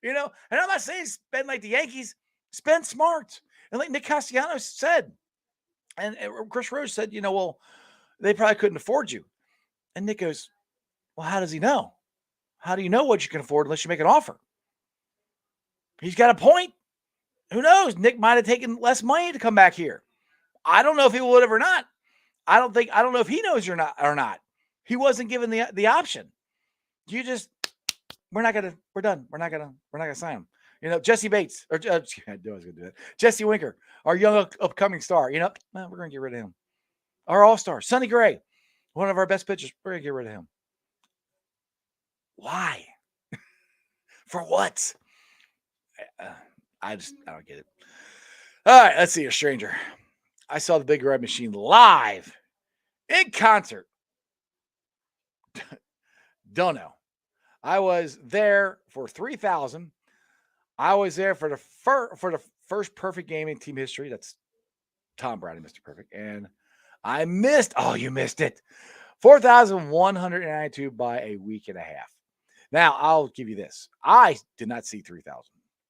And I'm not saying spend like the Yankees. Spend smart. And like Nick Castellanos said, and Chris Rose said, well, they probably couldn't afford you. And Nick goes, well, how does he know? How do you know what you can afford unless you make an offer? He's got a point. Who knows? Nick might have taken less money to come back here. I don't know if he would have or not. I don't know if he knows or not. He wasn't given the option. We're done. We're not gonna sign him. Jesse Bates, or I was gonna do that. Jesse Winker, our young upcoming star. We're gonna get rid of him. Our all-star, Sonny Gray, one of our best pitchers. We're gonna get rid of him. Why? For what? I don't get it. All right, let's see. A stranger. I saw the Big Red Machine live in concert. Don't know. I was there for 3,000. I was there for the first perfect game in team history. That's Tom Brady, Mr. Perfect. And I missed. Oh, you missed it. 4,192 by a week and a half. Now, I'll give you this. I did not see 3,000.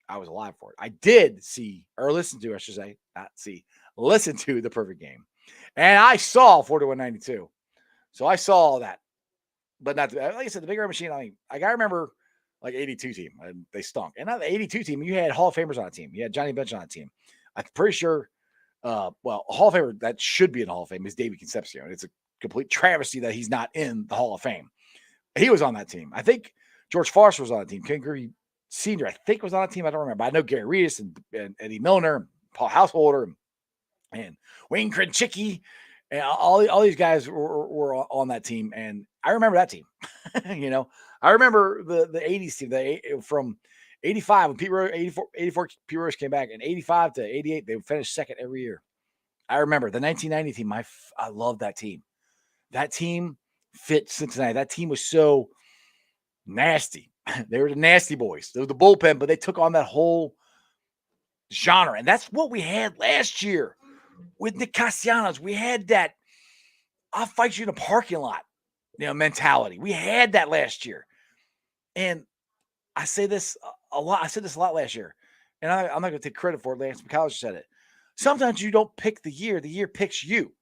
I was alive for it. I did see, or listen to, I should say, not see, listen to the perfect game. And I saw 4192. So I saw all that. But not, like I said, the Big Red Machine, I remember like 82 team. And they stunk. And not the 82 team, you had Hall of Famers on a team. You had Johnny Bench on a team. I'm pretty sure, a Hall of Famer that should be in the Hall of Fame is David Concepcion. It's a complete travesty that he's not in the Hall of Fame. He was on that team. I think George Foster was on the team. Ken Griffey Sr., I think, was on a team. I don't remember. I know Gary Reedus and Eddie Milner and Paul Householder and Wayne Krenchicki and all these guys were on that team. And I remember that team. I remember the 80s team, from 85 when Pete Rose, 84 Pete Rose came back, and 85 to 88, they finished second every year. I remember the 1990 team. I love that team. That team fit Cincinnati. That team was so nasty. They were the nasty boys. They were the bullpen, but they took on that whole genre. And that's what we had last year with Nick Castellanos. We had that I'll fight you in a parking lot, mentality. We had that last year. And I say this a lot. I said this a lot last year. And I'm not going to take credit for it. Lance McCullers said it. Sometimes you don't pick the year picks you.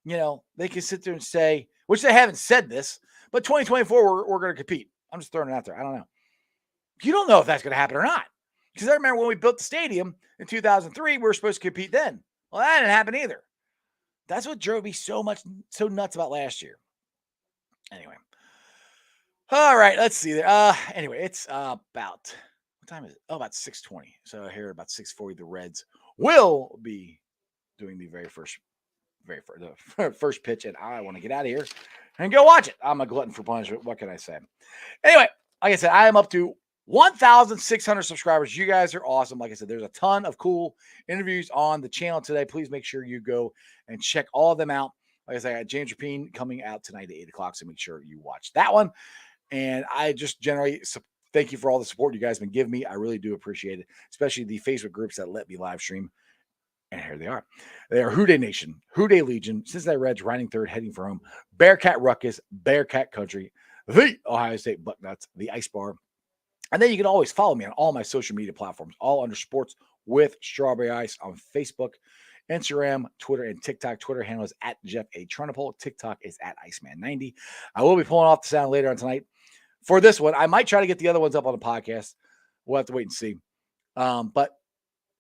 They can sit there and say, which they haven't said this, but 2024, we're going to compete. I'm just throwing it out there. I don't know. You don't know if that's going to happen or not. Because I remember when we built the stadium in 2003, we were supposed to compete then. Well, that didn't happen either. That's what drove me so nuts about last year. Anyway. All right, let's see there. Anyway, it's about, what time is it? Oh, about 6:20. So here about 6:40, the Reds will be doing the first pitch, and I want to get out of here and go watch it. I'm a glutton for punishment. What can I say? Anyway, like I said, I am up to 1,600 subscribers. You guys are awesome. Like I said, there's a ton of cool interviews on the channel today. Please make sure you go and check all of them out. Like I said, I got James Rapine coming out tonight at 8 o'clock, so make sure you watch that one. And I just generally thank you for all the support you guys have been giving me. I really do appreciate it, especially the Facebook groups that let me live stream. And here they are. They are Who Dey Nation, Who Dey Legion, Cincinnati Reds riding third, heading for home, Bearcat Ruckus, Bearcat Country, the Ohio State Bucknuts, the Ice Bar. And then you can always follow me on all my social media platforms, all under Sports with Strawberry Ice on Facebook, Instagram, Twitter, and TikTok. Twitter handle is at Jeff A. Trunapole. TikTok is at Iceman90. I will be pulling off the sound later on tonight. For this one, I might try to get the other ones up on the podcast. We'll have to wait and see. But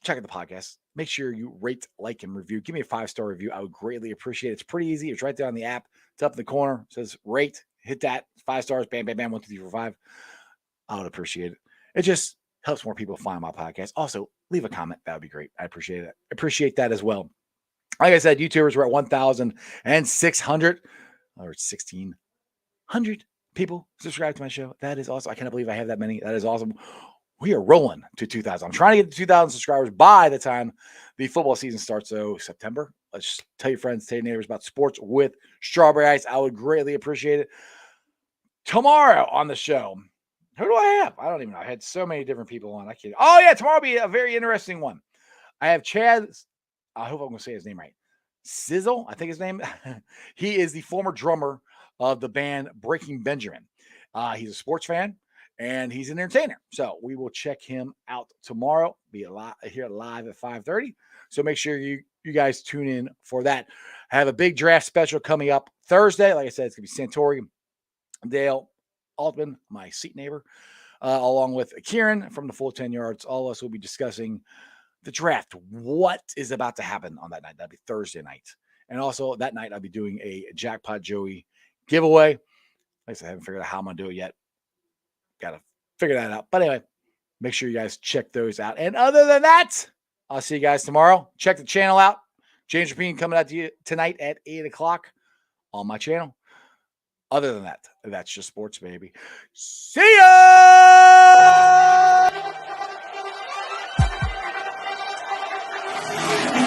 check out the podcast. Make sure you rate, like, and review. Give me a 5-star review. I would greatly appreciate it. It's pretty easy. It's right there on the app. It's up in the corner. It says rate. Hit that. 5 stars. Bam, bam, bam. 1, 2, 3, 4, 5. I would appreciate it. It just helps more people find my podcast. Also, leave a comment. That would be great. I appreciate it. Appreciate that as well. Like I said, YouTubers were at 1,600 or 1,600 people subscribe to my show. That is awesome. I cannot believe I have that many. That is awesome. We are rolling to 2,000. I'm trying to get to 2,000 subscribers by the time the football season starts. So September. Let's tell your friends, tell your neighbors about Sports with Strawberry Ice. I would greatly appreciate it. Tomorrow on the show, who do I have? I don't even know. I had so many different people on. I can't. Oh, yeah. Tomorrow will be a very interesting one. I have Chad. I hope I'm going to say his name right. Sizzle, I think his name. He is the former drummer of the band Breaking Benjamin. He's a sports fan, and he's an entertainer. So we will check him out tomorrow. Be here live at 5:30. So make sure you guys tune in for that. I have a big draft special coming up Thursday. Like I said, it's going to be Santori, Dale Altman, my seat neighbor, along with Kieran from the Full 10 Yards. All of us will be discussing the draft. What is about to happen on that night? That'll be Thursday night. And also that night, I'll be doing a Jackpot Joey giveaway. Like I said, I haven't figured out how I'm going to do it yet. Got to figure that out. But anyway, make sure you guys check those out. And other than that, I'll see you guys tomorrow. Check the channel out. James Rapine coming out to you tonight at 8 o'clock on my channel. Other than that, that's just sports, baby. See ya!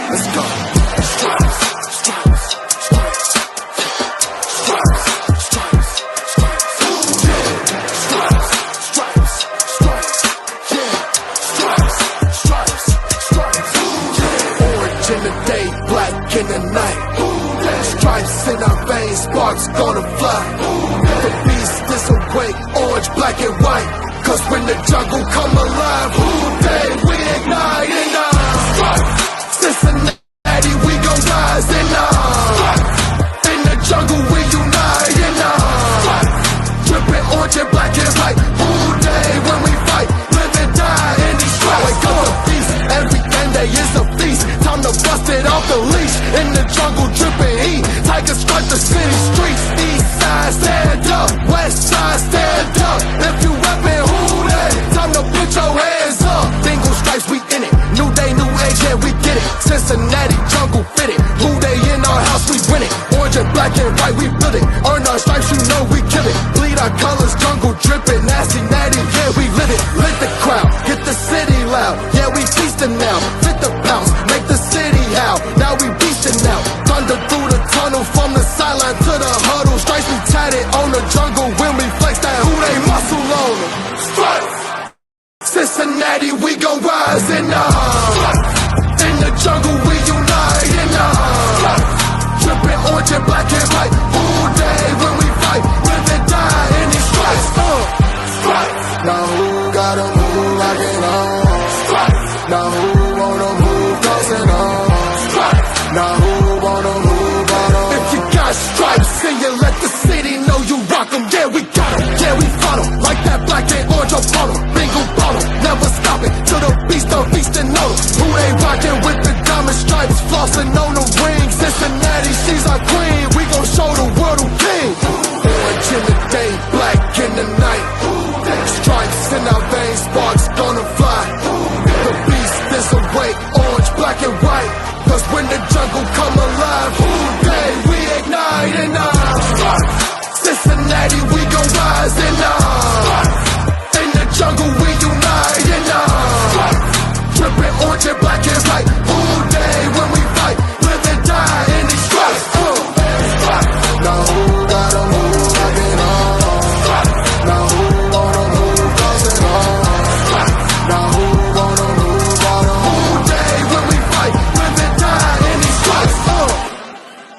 Let's go. Orange in the day, black in the night. Stripes in our veins, sparks gonna fly. The beast disobey, orange, black and white. Cause when the jungle come alive, who day we ignite and Cincinnati, we gon' rise and in the jungle we unite and dripping orange and black and white. Who day when we fight, live and die in these stripes. Wake up the beast, every day is a feast. Time to bust it off the leash. In the jungle dripping heat, tigers strike the city streets. East side stand up, west side stand up. If you rapping who day, time to put your hands up. Bengals stripes, we in it. New day, new age, yeah, we get it. Cincinnati jungle fit it. Who day in our house, we win it. Orange and black and white, we build it. Earn our stripes, you know we kill it. Bleed our colors, jungle dripping. tunnel, from the sideline to the huddle. Stripes be tatted on the jungle when we flex that who they muscle on them. Stripes. Cincinnati, we gon' rise in in the jungle, we unite in dripping orange and black and white all day when we fight, live and die in these stripes. Now who gotta move like it on? Now who wanna move crossing on? Now who wanna move on? If you got stripes and you let the city know you rock 'em, yeah we got 'em, yeah we fought 'em. Like that black and orange Apollo, bingo bottle, never stop it till the beast of beast and know who they rockin' with the diamond stripes, flossing on the ring. Cincinnati, she's our queen, we gon' show the world who king. Orange in the day, black in the night, stripes in our veins, sparks gonna fly. The beast is awake, orange, black and white, 'cause when the jungle come alive, who day we ignite and Cincinnati, we